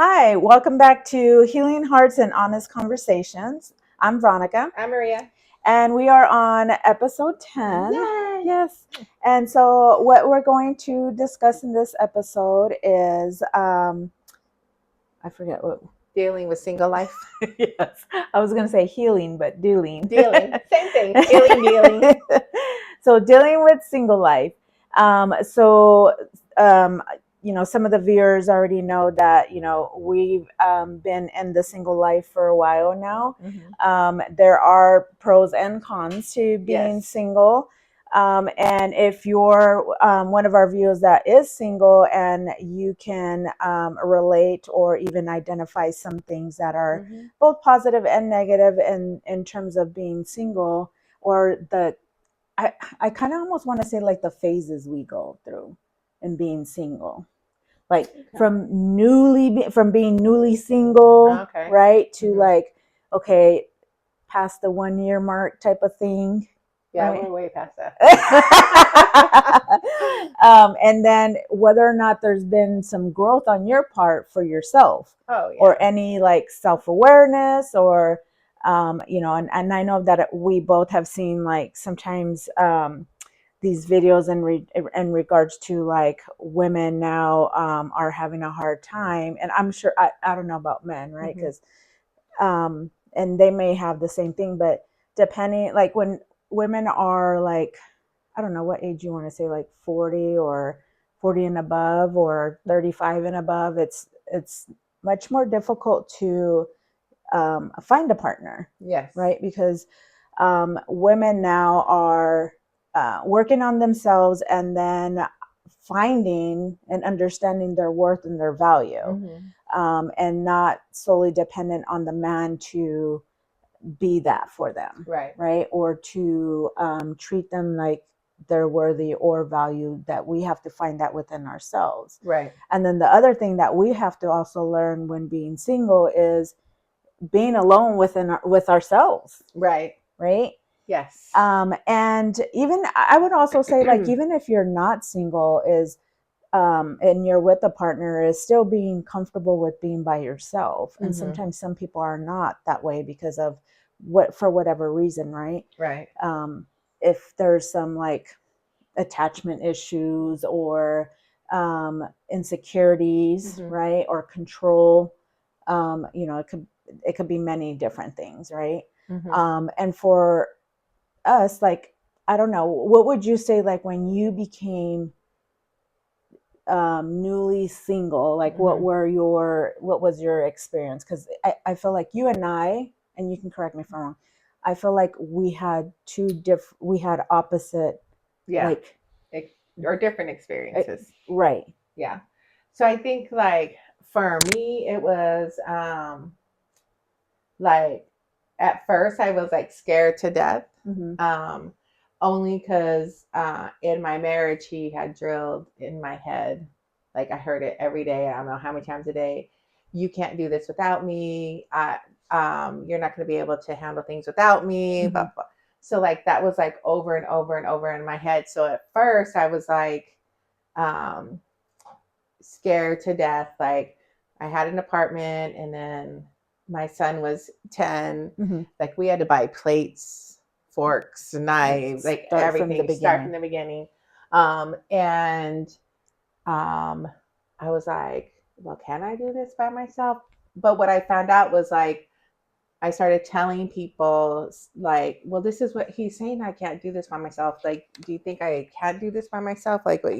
Hi, welcome back to Healing Hearts and Honest Conversations. I'm Veronica. I'm Maria. And we are on episode 10. Yay! Yes. And so, what we're going to discuss in this episode is I forget what. Dealing with single life. Yes. I was going to say healing, but dealing. Dealing. Same thing. Healing, dealing. So, dealing with single life. Some of the viewers already know that, we've been in the single life for a while now. Mm-hmm. There are pros and cons to being single. And if you're one of our viewers that is single and you can relate or even identify some things that are both positive and negative in terms of being single, or I kind of almost want to say like the phases we go through in being single. Like from being newly single, right, to like, okay, past the 1 year mark type of thing. Yeah, right? We're way past that. And then whether or not there's been some growth on your part for yourself, or any like self-awareness, or and I know that we both have seen like sometimes these videos in regards to like women now are having a hard time, and I'm sure I don't know about men, right? Because and they may have the same thing, but depending, like when women are like, I don't know what age you want to say, like 40 or 40 and above, or 35 and above, it's much more difficult to find a partner. Yes. Right? Because women now are working on themselves and then finding and understanding their worth and their value, and not solely dependent on the man to be that for them, right? Or to treat them like they're worthy or value, that we have to find that within ourselves. Right. And then the other thing that we have to also learn when being single is being alone with ourselves. Right. Yes. And even I would also say, like, even if you're not single, is and you're with a partner, is still being comfortable with being by yourself. And sometimes some people are not that way because of for whatever reason, right? Right. If there's some like attachment issues or insecurities, right? Or control, it could be many different things, right? And for us, like, I don't know, what would you say, like, when you became newly single, like what was your experience? Because I feel like you and I, and you can correct me if I'm wrong, I feel like we had opposite, like, or different experiences, right? Yeah. So I think like for me it was like at first I was like scared to death, only because in my marriage he had drilled in my head, like I heard it every day, I don't know how many times a day, you can't do this without me, you're not going to be able to handle things without me, blah, blah. So like that was like over and over and over in my head. So at first I was like scared to death. Like I had an apartment, and then my son was 10. Like we had to buy plates, forks, knives, like everything, start from the beginning. And I was like, well, can I do this by myself? But what I found out was like, I started telling people like, well, this is what he's saying, I can't do this by myself. Like, do you think I can do this by myself? Like, what,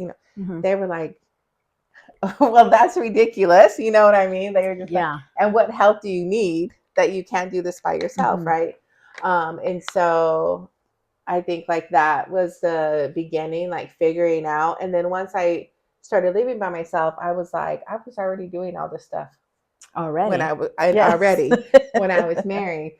they were like, well, that's ridiculous. You know what I mean? They were just like, and what help do you need that you can't do this by yourself, right? And so I think like that was the beginning, like figuring out. And then once I started living by myself, I was like, I was already doing all this stuff already when already when I was married,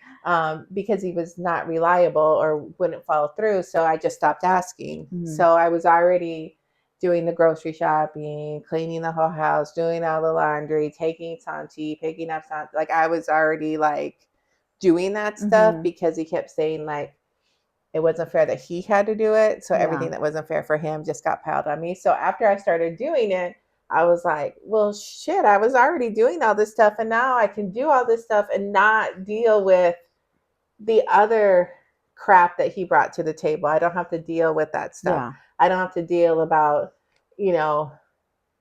because he was not reliable or wouldn't follow through. So I just stopped asking. So I was already doing the grocery shopping, cleaning the whole house, doing all the laundry, taking Santi, picking up Santi. Like I was already like doing that stuff because he kept saying like it wasn't fair that he had to do it. So everything that wasn't fair for him just got piled on me. So after I started doing it, I was like, well, shit, I was already doing all this stuff, and now I can do all this stuff and not deal with the other crap that he brought to the table. I don't have to deal with that stuff. Yeah. I don't have to deal about,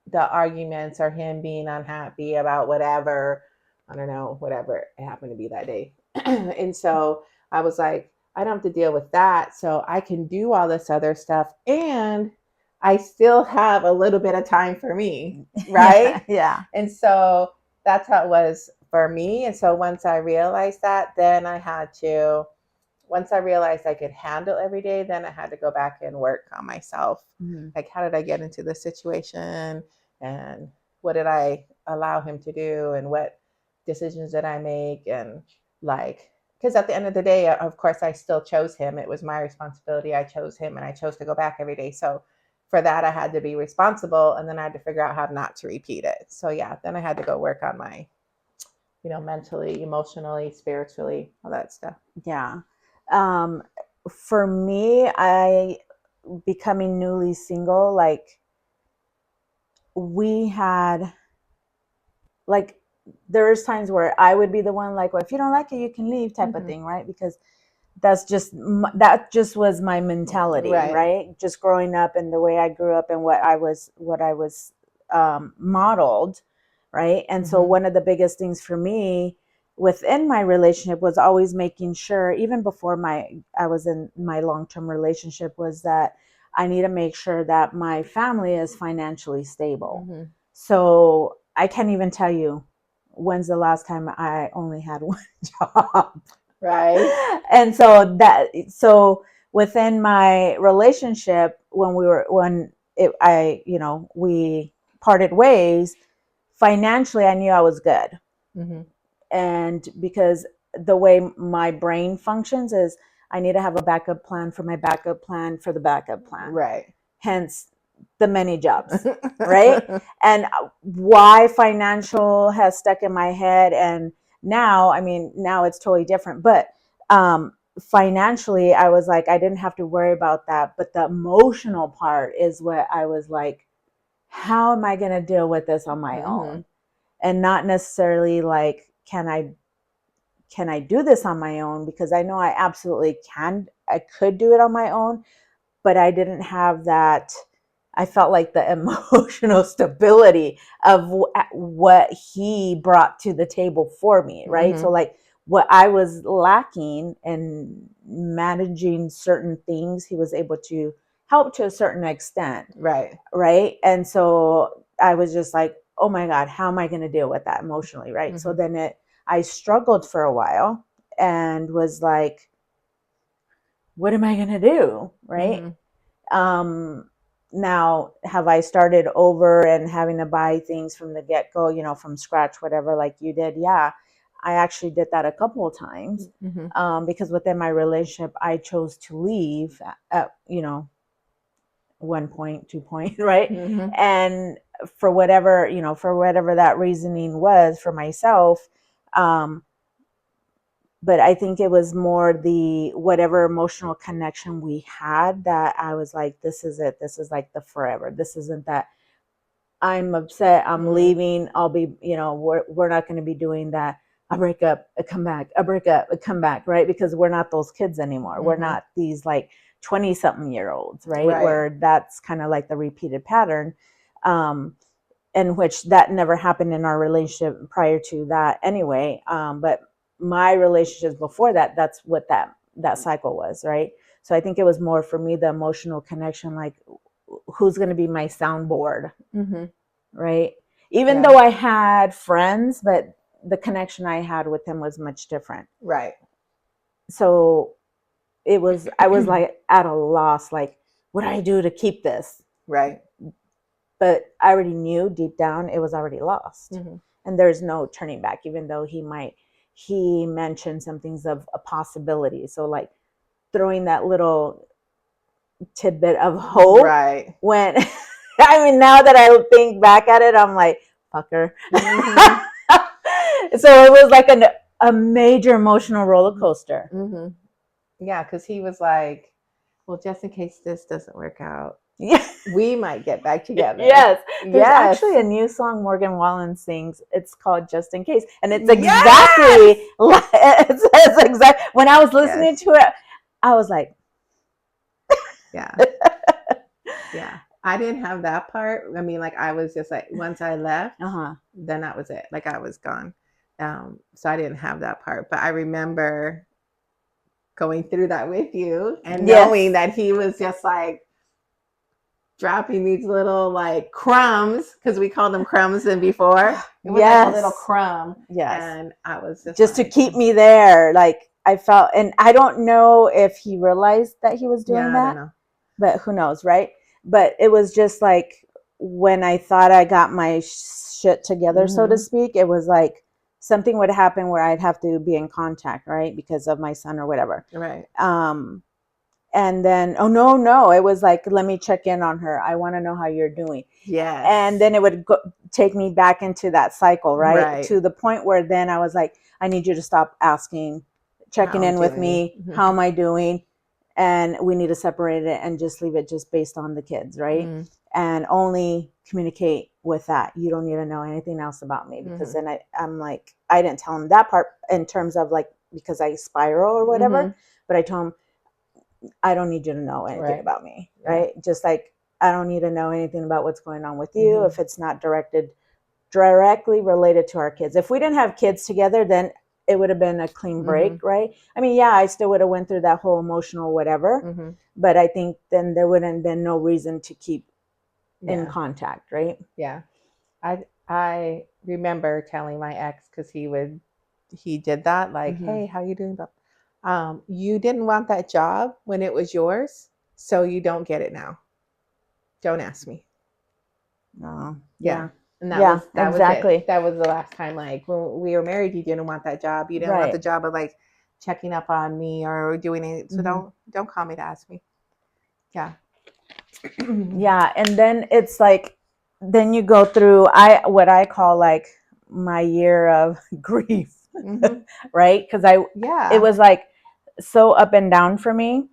the arguments or him being unhappy about whatever. I don't know, whatever it happened to be that day. And so I was like, I don't have to deal with that. So I can do all this other stuff. And I still have a little bit of time for me. Right. Yeah. And so that's how it was for me. And so once I realized that, once I realized I could handle every day, then I had to go back and work on myself. Mm-hmm. Like, how did I get into this situation? And what did I allow him to do? And what decisions did I make? And because at the end of the day, of course, I still chose him. It was my responsibility. I chose him, and I chose to go back every day. So for that, I had to be responsible, and then I had to figure out how not to repeat it. So yeah, then I had to go work on my, mentally, emotionally, spiritually, all that stuff. Yeah. For me, becoming newly single, like we had, like, there's times where I would be the one like, well, if you don't like it, you can leave type of thing. Right. Because that just was my mentality. Right. Just growing up and the way I grew up and what I was modeled. Right. And so one of the biggest things for me within my relationship was always making sure, even before I was in my long-term relationship, was that I need to make sure that my family is financially stable. Mm-hmm. So I can't even tell you when's the last time I only had one job. Right. And so within my relationship, we parted ways, financially, I knew I was good. Mm-hmm. And because the way my brain functions is I need to have a backup plan for my backup plan for the backup plan. Right. Hence the many jobs. Right. And why financial has stuck in my head. And now it's totally different. But financially, I was like, I didn't have to worry about that. But the emotional part is what I was like, how am I going to deal with this on my own? And not necessarily like, can I do this on my own? Because I know I absolutely can. I could do it on my own, but I didn't have that. I felt like the emotional stability of what he brought to the table for me. Right. Mm-hmm. So like what I was lacking in managing certain things, he was able to help to a certain extent. Right. Right. And so I was just like, oh my God, how am I going to deal with that emotionally? Right. Mm-hmm. So then I struggled for a while and was like, what am I going to do? Right. Mm-hmm. Now, have I started over and having to buy things from the get-go, from scratch, whatever, like you did? Yeah, I actually did that a couple of times. Mm-hmm. Because within my relationship, I chose to leave at 1 point, 2 point, right? Mm-hmm. And for whatever that reasoning was for myself, but I think it was more the whatever emotional connection we had that I was like, this is it. This is like the forever. This isn't that I'm upset, I'm leaving, I'll be, we're not going to be doing that. I break up, I come back, I break up, I come back, right? Because we're not those kids anymore. Mm-hmm. We're not these like 20-something-year-olds, right? Where that's kind of like the repeated pattern, in which that never happened in our relationship prior to that anyway. But my relationships before that, that's what that cycle was, right? So I think it was more for me, the emotional connection, like who's going to be my soundboard, mm-hmm. right? Even though I had friends, but the connection I had with him was much different. Right. So I was like at a loss, like, what do I do to keep this? Right. But I already knew deep down it was already lost. Mm-hmm. And there's no turning back, even though he mentioned some things of a possibility. So like throwing that little tidbit of hope. Right. When, now that I think back at it, I'm like, fucker. Mm-hmm. So it was like a major emotional roller coaster. Mm-hmm. Yeah, because he was like, well, just in case this doesn't work out, we might get back together. Yes. There's actually a new song Morgan Wallen sings. It's called Just in Case. And it's exactly it's exactly when I was listening to it, I was like, yeah. Yeah. I didn't have that part. I mean, like I was just like, once I left, then that was it. Like I was gone. So I didn't have that part. But I remember going through that with you and knowing that he was just like dropping these little like crumbs, because we called them crumbs than before. It was like a little crumb. Yes. And I was just like, to keep me there. Like I felt, and I don't know if he realized that he was doing that, I don't know. But who knows, right? But it was just like when I thought I got my shit together, so to speak, it was like something would happen where I'd have to be in contact, right? Because of my son or whatever. Right. And then, oh, no. It was like, let me check in on her. I want to know how you're doing. Yeah. And then it would take me back into that cycle, right? To the point where then I was like, I need you to stop asking, checking in with me. How am I doing? And we need to separate it and just leave it just based on the kids, right? And only communicate with that. You don't need to know anything else about me, because then I'm like, I didn't tell him that part in terms of like, because I spiral or whatever, but I told him, I don't need you to know anything about me, right? Just like, I don't need to know anything about what's going on with you if it's not directly related to our kids. If we didn't have kids together, then it would have been a clean break, right? I mean, yeah, I still would have went through that whole emotional whatever, but I think then there wouldn't have been no reason to keep in contact, right? Yeah. I remember telling my ex, because he did that, like, hey, how you doing? You didn't want that job when it was yours, so you don't get it now. Don't ask me. No. Yeah. And that exactly. Was it. That was the last time, like when we were married, you didn't want that job. You didn't want the job of like checking up on me or doing it. So don't call me to ask me. Yeah. Yeah. And then it's like, then you go through what I call like my year of grief, right? Because it was like so up and down for me.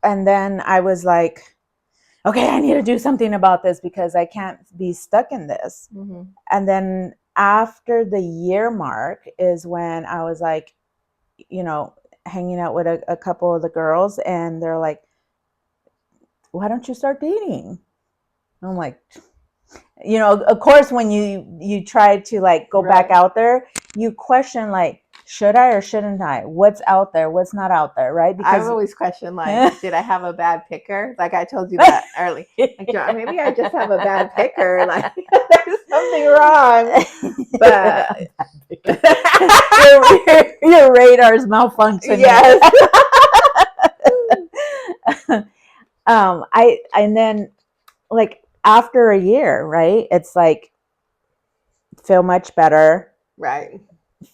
And then I was like, okay, I need to do something about this because I can't be stuck in this. And then after the year mark is when I was like, hanging out with a couple of the girls, and they're like, why don't you start dating? And I'm like, of course, when you try to like go back out there, you question like, should I or shouldn't I? What's out there? What's not out there, right? Because I've always questioned, like, did I have a bad picker? Like I told you that early. Like, maybe I just have a bad picker. Like there's something wrong. But your radar's malfunctioning. Yes. And then like after a year, right? It's like feel much better. Right.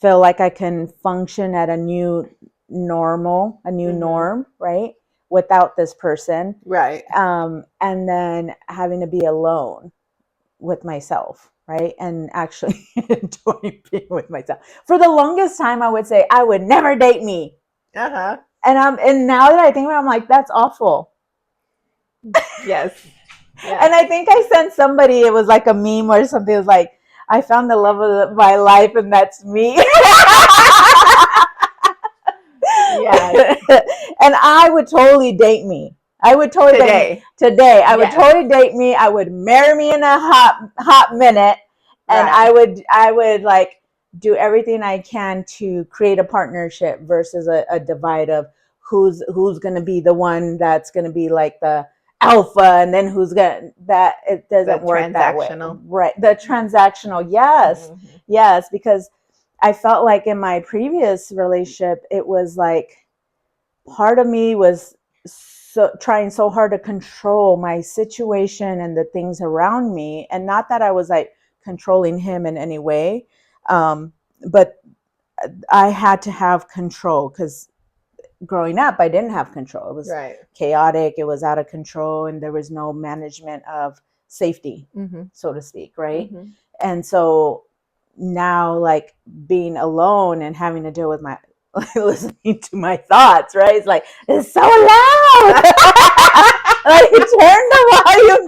Feel like I can function at a new normal, a new norm, right? Without this person. Right. And then having to be alone with myself, right? And actually enjoying being with myself. For the longest time, I would say I would never date me. And now that I think about it, I'm like, that's awful. Yes. And I think I sent somebody, it was like a meme or something. It was like, I found the love of my life, and that's me. Yes. And I would totally date me. I would totally date me today. I would totally date me. I would marry me in a hot minute, and I would like do everything I can to create a partnership versus a divide of who's going to be the one that's going to be like the alpha, and then who's gonna that it doesn't work that way, right? The transactional, yes, because I felt like in my previous relationship, it was like part of me was trying so hard to control my situation and the things around me, and not that I was like controlling him in any way, but I had to have control because growing up, I didn't have control. It was chaotic. It was out of control, and there was no management of safety, so to speak, right? And so now, like being alone and having to deal with my listening to my thoughts, right? It's like, it's so loud. like turn the volume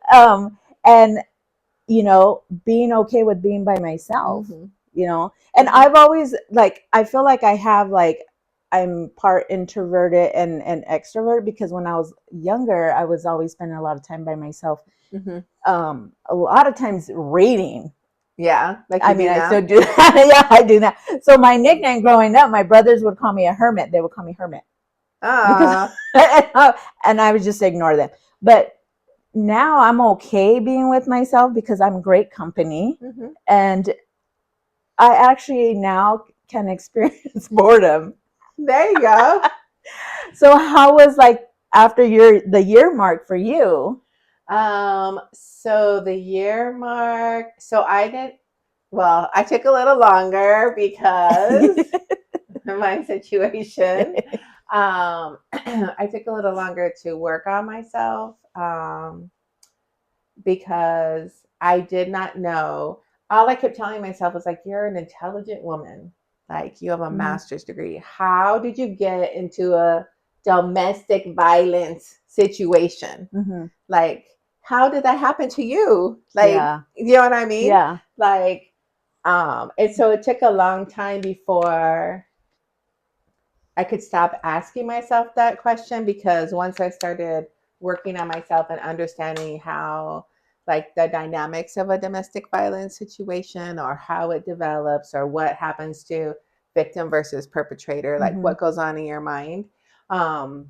down. And you know, being okay with being by myself, you know, and I've always like, I feel like I have like, I'm part introverted and extrovert, because when I was younger, I was always spending a lot of time by myself. A lot of times reading. Yeah, like I mean, I still do that. Yeah, I do that. So my nickname growing up, my brothers would call me a hermit. They would call me hermit because, and I would just ignore them. But now I'm okay being with myself because I'm great company, and I actually now can experience boredom. There you go. So how was like after the year mark for you? So the year mark, so I took a little longer because of my situation. I took a little longer to work on myself, because I did not know. All I kept telling myself was like, you're an intelligent woman. Like, you have a master's degree. How did you get into a domestic violence situation? Like, how did that happen to you? Like, you know what I mean? Yeah. Like, and so it took a long time before I could stop asking myself that question, because once I started working on myself and understanding how, like, the dynamics of a domestic violence situation, or how it develops, or what happens to victim versus perpetrator, like what goes on in your mind. And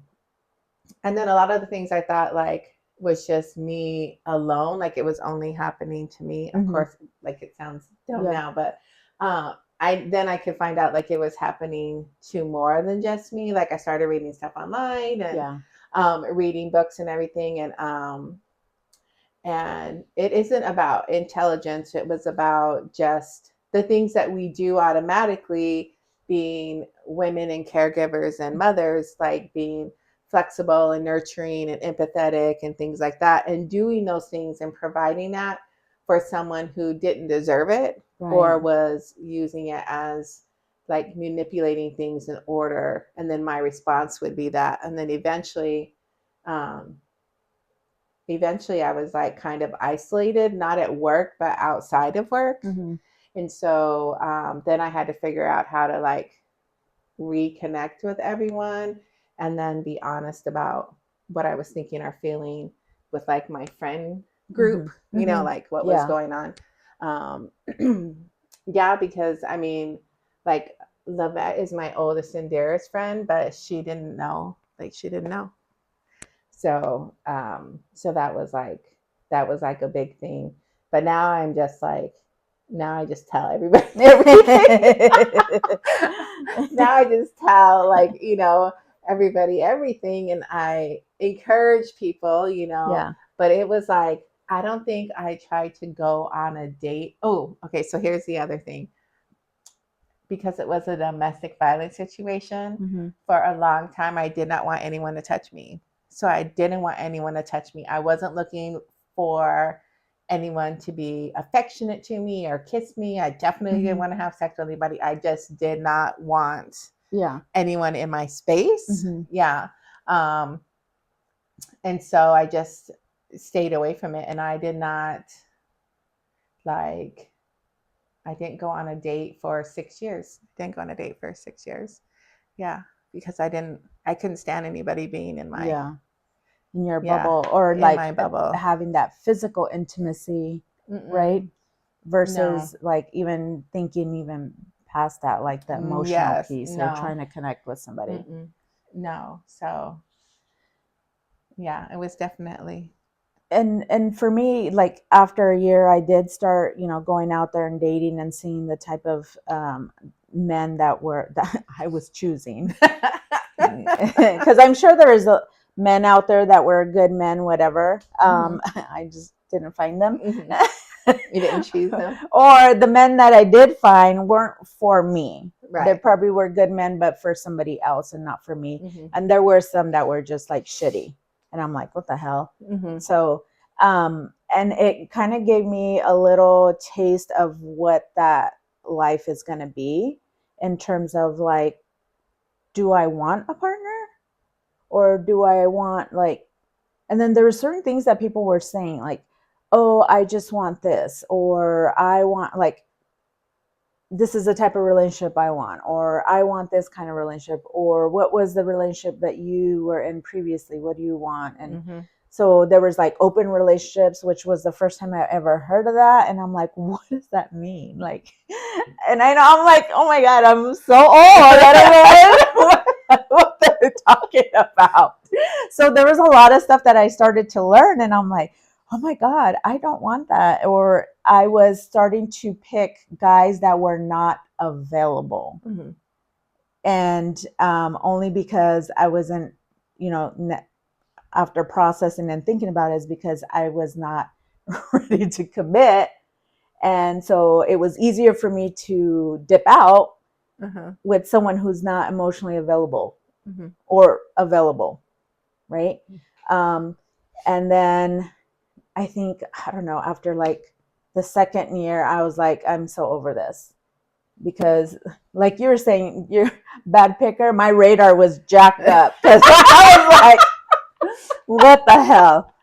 then a lot of the things I thought like was just me alone, like it was only happening to me. Of course, like it sounds dumb now, but I could find out like it was happening to more than just me. Like I started reading stuff online and reading books and everything, and it isn't about intelligence. It was about just the things that we do automatically, being women and caregivers and mothers, like being flexible and nurturing and empathetic and things like that, and doing those things and providing that for someone who didn't deserve it, or was using it as like manipulating things in order. And then my response would be that. And then eventually I was like kind of isolated, not at work, but outside of work. And so then I had to figure out how to like reconnect with everyone, and then be honest about what I was thinking or feeling with like my friend group, you know, like what was going on. Yeah, because I mean, like Lavette is my oldest and dearest friend, but she didn't know. Like she didn't know. So so that was like a big thing. But now I'm just like, now I just tell everybody everything. Now I just tell, like, you know, everybody everything, and I encourage people, you know. But it was like, I don't think I tried to go on a date. Oh, okay, so here's the other thing. Because it was a domestic violence situation, for a long time I did not want anyone to touch me. So I didn't want anyone to touch me. I wasn't looking for anyone to be affectionate to me or kiss me. I definitely didn't want to have sex with anybody. I just did not want anyone in my space. Yeah. And so I just stayed away from it. And I did not like, I didn't go on a date for 6 years. Didn't go on a date for 6 years. Yeah. Because I couldn't stand anybody being in my in your bubble, or like my bubble, having that physical intimacy, right? Versus like even thinking even past that, like the emotional piece, or trying to connect with somebody. No. So yeah, it was definitely. And for me, like after a year, I did start, you know, going out there and dating and seeing the type of men that I was choosing. Because I'm sure there is men out there that were good men, whatever. I just didn't find them. You didn't choose them. Or the men that I did find weren't for me. They probably were good men, but for somebody else and not for me. And there were some that were just like shitty. And I'm like, what the hell? So, and it kind of gave me a little taste of what that life is going to be, in terms of like, do I want a partner? or do I want like, and then there were certain things that people were saying like, oh, I just want this, or I want like, this is the type of relationship I want, or I want this kind of relationship, or what was the relationship that you were in previously? What do you want? And so there was like open relationships, which was the first time I ever heard of that. And I'm like, what does that mean? Like, and I know I'm like, oh my God, I'm so old. I don't know what they're talking about. So there was a lot of stuff that I started to learn, and I'm like, oh my God, I don't want that. Or I was starting to pick guys that were not available. And only because I wasn't, after processing and thinking about it, is because I was not ready to commit. And so it was easier for me to dip out with someone who's not emotionally available or available. Right. And then I think, I don't know, after like the second year, I was like, I'm so over this. Because like you were saying, you're a bad picker. My radar was jacked up because I was like, what the hell?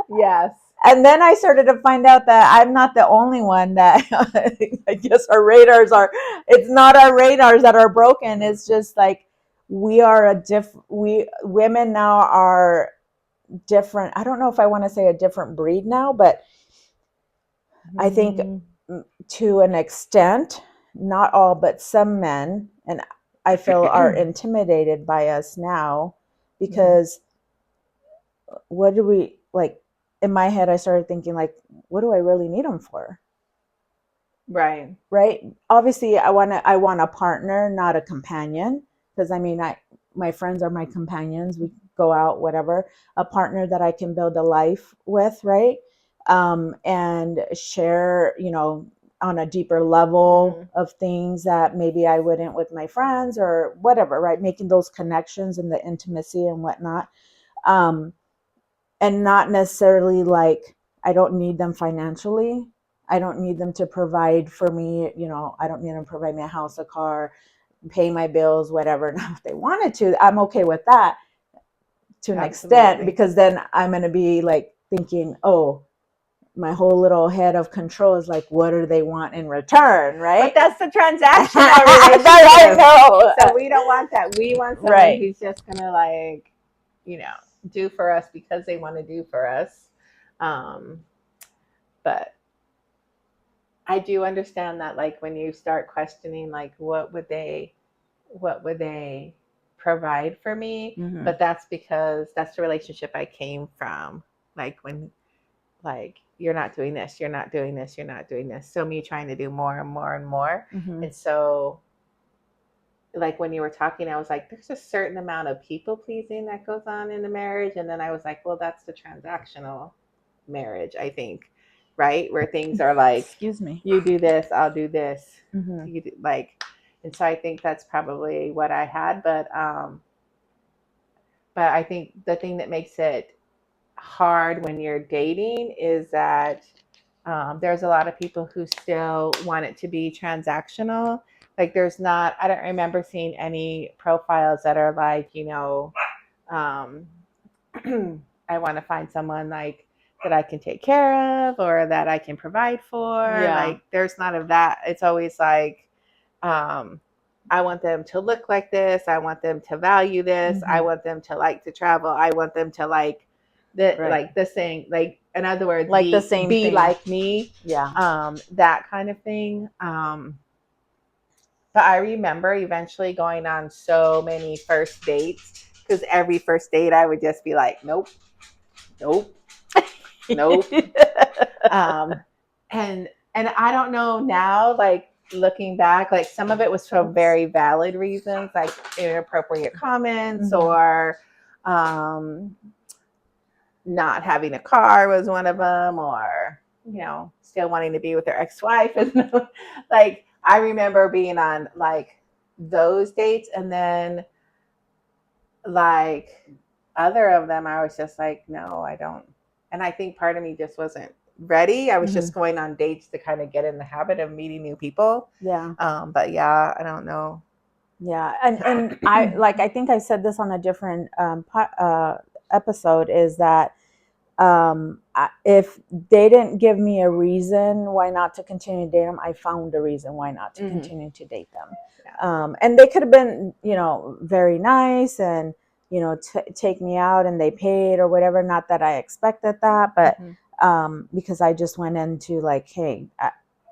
Yes. And then I started to find out that I'm not the only one that I guess our radars are, it's not our radars that are broken. It's just like women now are different. I don't know if I want to say a different breed now, but I think to an extent, not all, but some men, and I feel are intimidated by us now because what do we like? In my head, I started thinking like, what do I really need them for? Right. Obviously, I want a partner, not a companion. Because I mean, my friends are my companions. We go out, whatever. A partner that I can build a life with, right? And share, on a deeper level of things that maybe I wouldn't with my friends or whatever, right? Making those connections and the intimacy and whatnot. And not necessarily like, I don't need them financially. I don't need them to provide for me. I don't need them to provide me a house, a car, pay my bills, whatever. Now, if they wanted to, I'm okay with that to an extent, because then I'm going to be like thinking, oh, my whole little head of control is like, what do they want in return, right? But that's the transactional relationship. I know. So we don't want that. We want someone who's just going to like, do for us because they want to do for us. But I do understand that, like, when you start questioning, like, what would they provide for me? But that's because that's the relationship I came from. Like, when, like, you're not doing this, you're not doing this, you're not doing this. So me trying to do more and more and more. And so, like, when you were talking, I was like, there's a certain amount of people pleasing that goes on in the marriage. And then I was like, well, that's the transactional marriage, I think, right? Where things are like, excuse me, you do this, I'll do this. You do, like, and so I think that's probably what I had. But I think the thing that makes it hard when you're dating is that there's a lot of people who still want it to be transactional. Like, I don't remember seeing any profiles that are like, I want to find someone like that I can take care of or that I can provide for. Like, there's none of that. It's always like, I want them to look like this. I want them to value this. I want them to like to travel. I want them to like like the same, like, in other words, like the same be thing. like me. That kind of thing. But I remember eventually going on so many first dates, because every first date I would just be like, nope. And I don't know now, like, looking back, like, some of it was for very valid reasons, like inappropriate comments or not having a car was one of them, or still wanting to be with their ex-wife. Like, I remember being on like those dates, and then like other of them I was just like, no, I don't. And I think part of me just wasn't ready. I was just going on dates to kind of get in the habit of meeting new people. But yeah, I don't know. Yeah. And I think I said this on a different episode, is that if they didn't give me a reason why not to continue to date them, I found a reason why not to continue to date them. Yeah. And they could have been, very nice and, take me out and they paid or whatever. Not that I expected that, but because I just went into like, hey,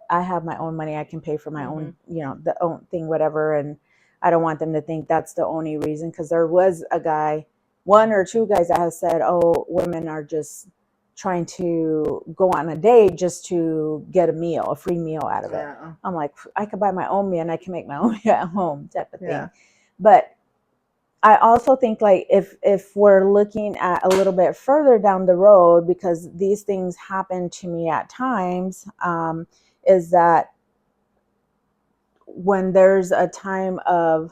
I have my own money. I can pay for my own, the own thing, whatever. And I don't want them to think that's the only reason. Because there was a guy, one or two guys that have said, oh, women are just trying to go on a date just to get a free meal out of it. I'm like, I could buy my own meal and I can make my own meal at home, type of thing. But I also think like if we're looking at a little bit further down the road, because these things happen to me at times, is that when there's a time of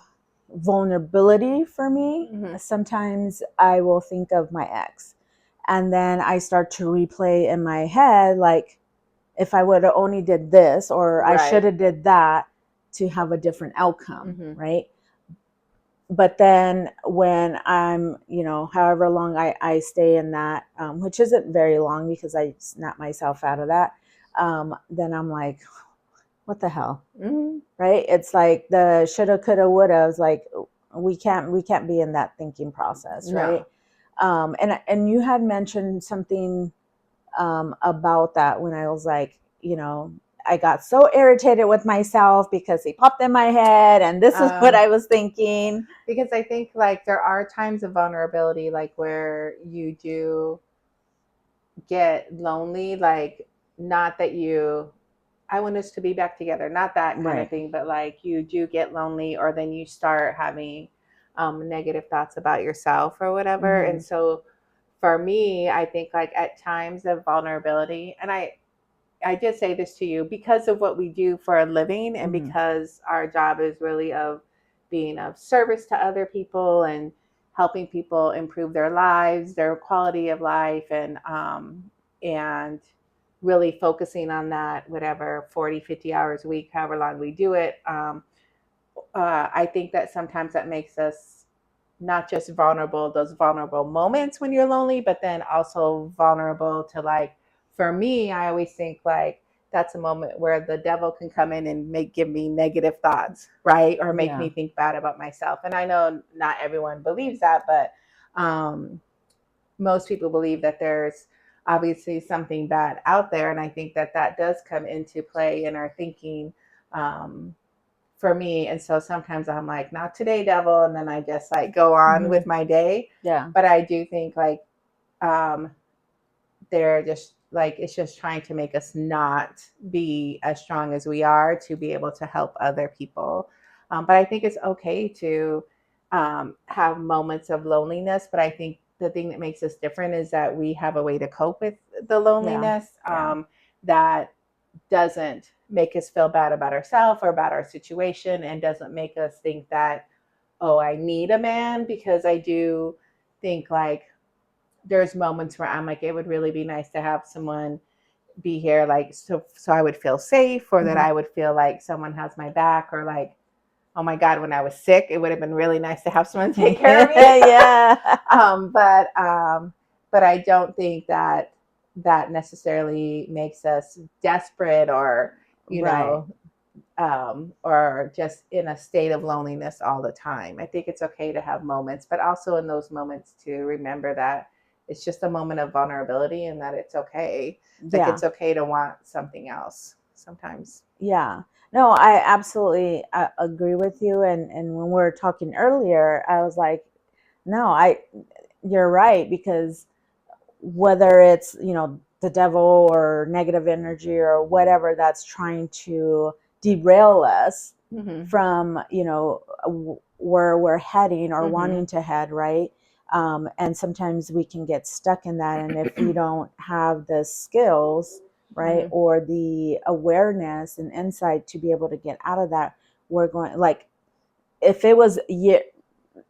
vulnerability for me, sometimes I will think of my ex, and then I start to replay in my head, like, if I would have only did this, or I should have did that to have a different outcome, right? But then when I'm, however long I stay in that, which isn't very long because I snap myself out of that, then I'm like, what the hell, right? It's like the shoulda, coulda, woulda. It's like we can't be in that thinking process, right? No. And you had mentioned something about that when I was like, I got so irritated with myself because he popped in my head, and this is what I was thinking. Because I think like there are times of vulnerability, like where you do get lonely, like not that I want us to be back together, not that kind of thing, but like you do get lonely, or then you start having negative thoughts about yourself or whatever. And so for me, I think like at times of vulnerability, and I did say this to you because of what we do for a living, and because our job is really of being of service to other people and helping people improve their lives, their quality of life, and really focusing on that, whatever, 40, 50 hours a week, however long we do it. I think that sometimes that makes us not just vulnerable, those vulnerable moments when you're lonely, but then also vulnerable to, like, for me, I always think like that's a moment where the devil can come in and give me negative thoughts, right? Or make me think bad about myself. And I know not everyone believes that, but most people believe that there's obviously something bad out there. And I think that does come into play in our thinking for me. And so sometimes I'm like, not today, devil. And then I just like go on with my day. Yeah. But I do think like they're just like, it's just trying to make us not be as strong as we are to be able to help other people. But I think it's okay to have moments of loneliness. But I think the thing that makes us different is that we have a way to cope with the loneliness that doesn't make us feel bad about ourselves or about our situation, and doesn't make us think that, oh, I need a man. Because I do think like there's moments where I'm like, it would really be nice to have someone be here, like, so I would feel safe, or that I would feel like someone has my back, or like, oh my God, when I was sick, it would have been really nice to have someone take care of me. But I don't think that necessarily makes us desperate, or, you know, or just in a state of loneliness all the time. I think it's okay to have moments, but also in those moments to remember that it's just a moment of vulnerability, and that it's okay. Like it's okay to want something else sometimes. Yeah. No, I absolutely agree with you. And when we were talking earlier, I was like, no, you're right, because whether it's, the devil or negative energy or whatever that's trying to derail us from, where we're heading or wanting to head, right? And sometimes we can get stuck in that. And if we don't have the skills, right, or the awareness and insight to be able to get out of that, we're going, like, if it was in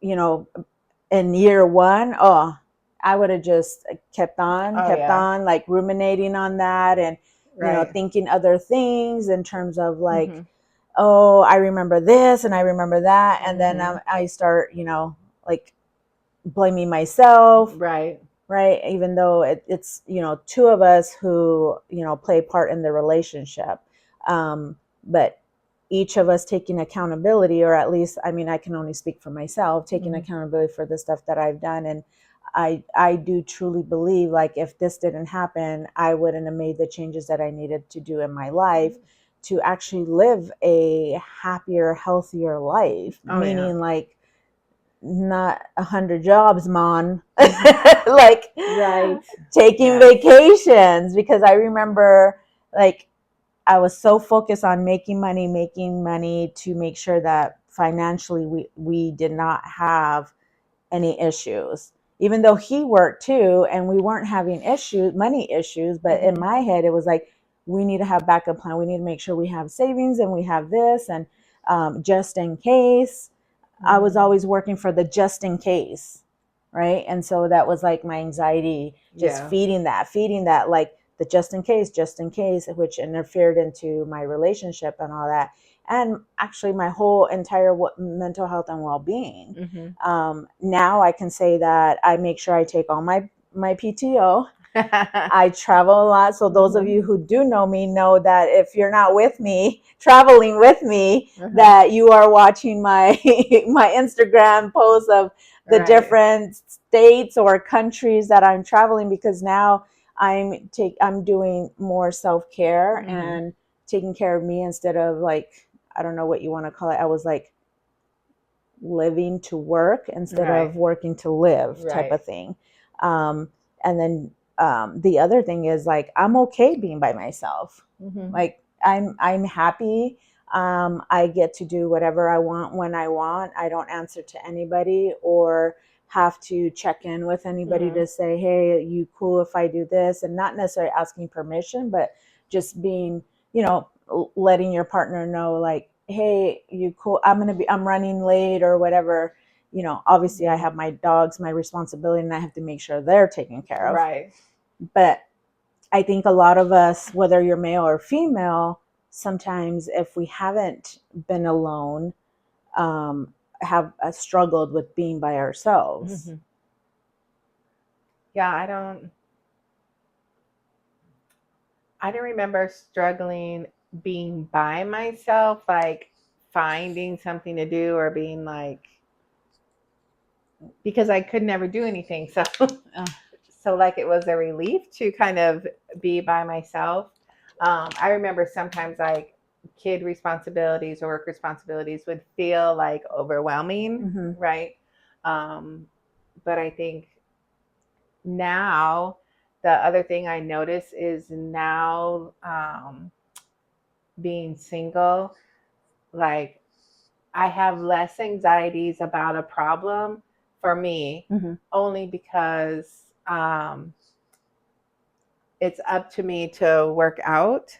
year one, I would have just kept on, like ruminating on that, and thinking other things in terms of like oh, I remember this and I remember that. And then I start, like blaming myself. Right. Even though it's, two of us who, play a part in the relationship. But each of us taking accountability, or at least, I mean, I can only speak for myself, taking accountability for the stuff that I've done. And I do truly believe, like, if this didn't happen, I wouldn't have made the changes that I needed to do in my life to actually live a happier, healthier life. Meaning, like, not 100 jobs, man. Like, taking vacations. Because I remember, like, I was so focused on making money to make sure that financially we did not have any issues. Even though he worked too, and we weren't having money issues, but in my head it was like, we need to have backup plan. We need to make sure we have savings and we have this, and just in case. I was always working for the just in case, right? And so that was like my anxiety, just feeding that, like the just in case, which interfered into my relationship and all that. And actually my whole entire mental health and well-being. Now I can say that I make sure I take all my PTO. I travel a lot. So those of you who do know me know that if you're not with me, traveling with me, that you are watching my my Instagram posts of the different states or countries that I'm traveling, because now I'm doing more self-care and taking care of me instead of, like, I don't know what you want to call it. I was like living to work instead of working to live type of thing. And then the other thing is, like, I'm okay being by myself. Like, I'm happy. I get to do whatever I want when I want. I don't answer to anybody or have to check in with anybody to say, hey, are you cool if I do this? And not necessarily asking permission, but just being, letting your partner know, like, hey, you cool? I'm running late or whatever. Obviously I have my dogs, my responsibility, and I have to make sure they're taken care of. Right. But I think a lot of us, whether you're male or female, sometimes if we haven't been alone, have struggled with being by ourselves. Yeah, I don't remember struggling being by myself, like finding something to do or being like, because I could never do anything. So like it was a relief to kind of be by myself. I remember sometimes like kid responsibilities or work responsibilities would feel like overwhelming, right? But I think now the other thing I notice is now being single, like I have less anxieties about a problem for me, only because it's up to me to work out.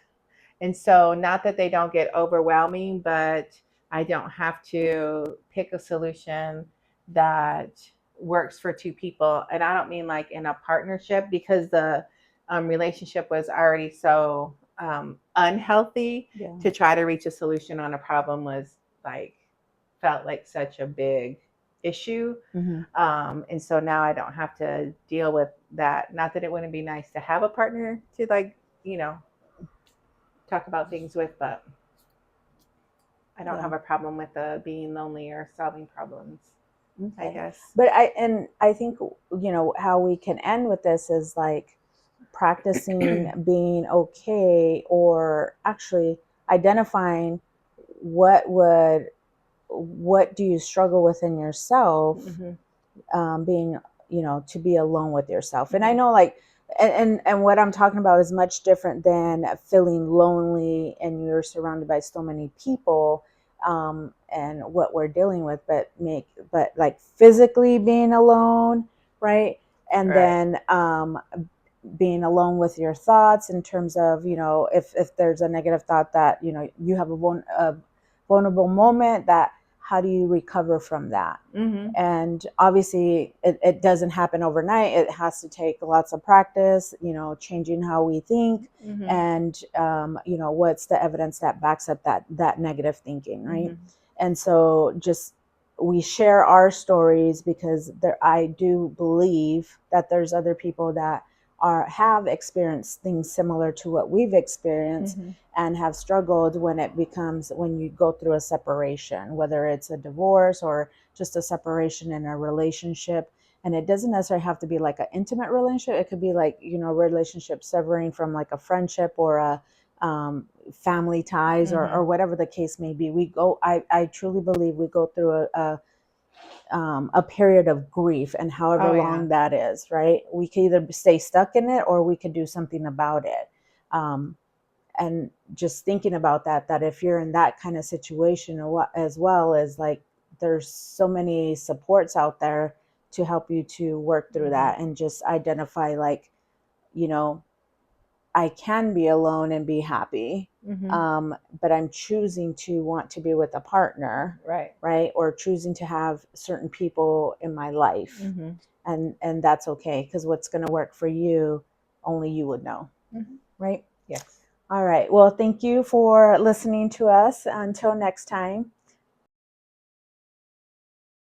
And so not that they don't get overwhelming, but I don't have to pick a solution that works for two people. And I don't mean like in a partnership, because the relationship was already so unhealthy. To try to reach a solution on a problem was like, felt like such a big issue. And so now I don't have to deal with that. Not that it wouldn't be nice to have a partner to, like, talk about things with, but I don't have a problem with being lonely or solving problems. I guess. But I think, how we can end with this is like practicing being okay, or actually identifying what do you struggle with in yourself, being, to be alone with yourself. And I know, like, and what I'm talking about is much different than feeling lonely and you're surrounded by so many people, and what we're dealing with, but like physically being alone, right? And then being alone with your thoughts, in terms of, if there's a negative thought that, you have a vulnerable moment, that how do you recover from that? And obviously it doesn't happen overnight. It has to take lots of practice, changing how we think, and what's the evidence that backs up that negative thinking, right? And so just we share our stories because I do believe that there's other people that have experienced things similar to what we've experienced and have struggled when you go through a separation, whether it's a divorce or just a separation in a relationship. And it doesn't necessarily have to be like an intimate relationship. It could be like, a relationship severing from like a friendship or a family ties or whatever the case may be. I truly believe we go through a period of grief, and however long that is, right? We can either stay stuck in it or we could do something about it. And just thinking about that if you're in that kind of situation as well, as like, there's so many supports out there to help you to work through that, and just identify like, I can be alone and be happy. But I'm choosing to want to be with a partner, right? Or choosing to have certain people in my life, and that's okay, because what's going to work for you, only you would know, right? Yes. All right. Well, thank you for listening to us. Until next time.